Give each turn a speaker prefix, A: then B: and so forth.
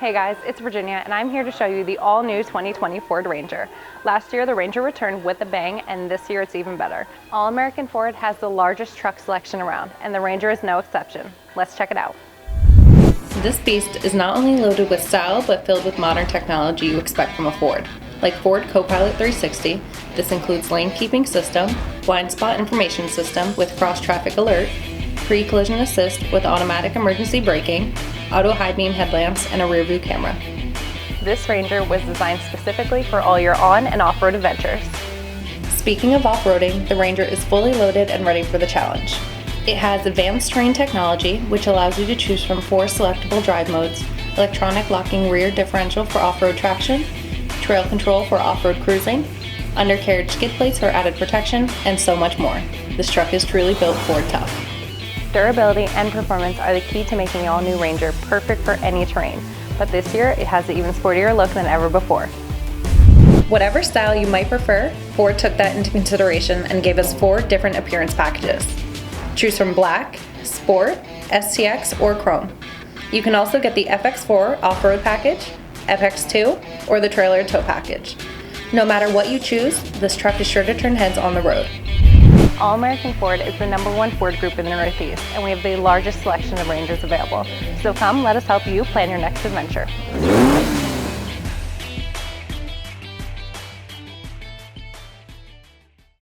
A: Hey guys, it's Virginia and I'm here to show you the all-new 2020 Ford Ranger. Last year the Ranger returned with a bang and this year it's even better. All-American Ford has the largest truck selection around and the Ranger is no exception. Let's check it out. This beast is not only loaded with style but filled with modern technology you expect from a Ford. Like Ford Co-Pilot360, this includes lane keeping system, blind spot information system with cross-traffic alert, pre-collision assist with automatic emergency braking, auto high beam headlamps, and a rear view camera. This Ranger was designed specifically for all your on and off-road adventures. Speaking of off-roading, the Ranger is fully loaded and ready for the challenge. It has advanced terrain technology, which allows you to choose from 4 selectable drive modes, electronic locking rear differential for off-road traction, trail control for off-road cruising, undercarriage skid plates for added protection, and so much more. This truck is truly built Ford tough. Durability and performance are the key to making the all-new Ranger perfect for any terrain, but this year it has an even sportier look than ever before. Whatever style you might prefer, Ford took that into consideration and gave us 4 different appearance packages. Choose from Black, Sport, STX, or Chrome. You can also get the FX4 off-road package, FX2, or the trailer tow package. No matter what you choose, this truck is sure to turn heads on the road. All-American Ford is the #1 Ford group in the Northeast, and we have the largest selection of Rangers available. So come, let us help you plan your next adventure.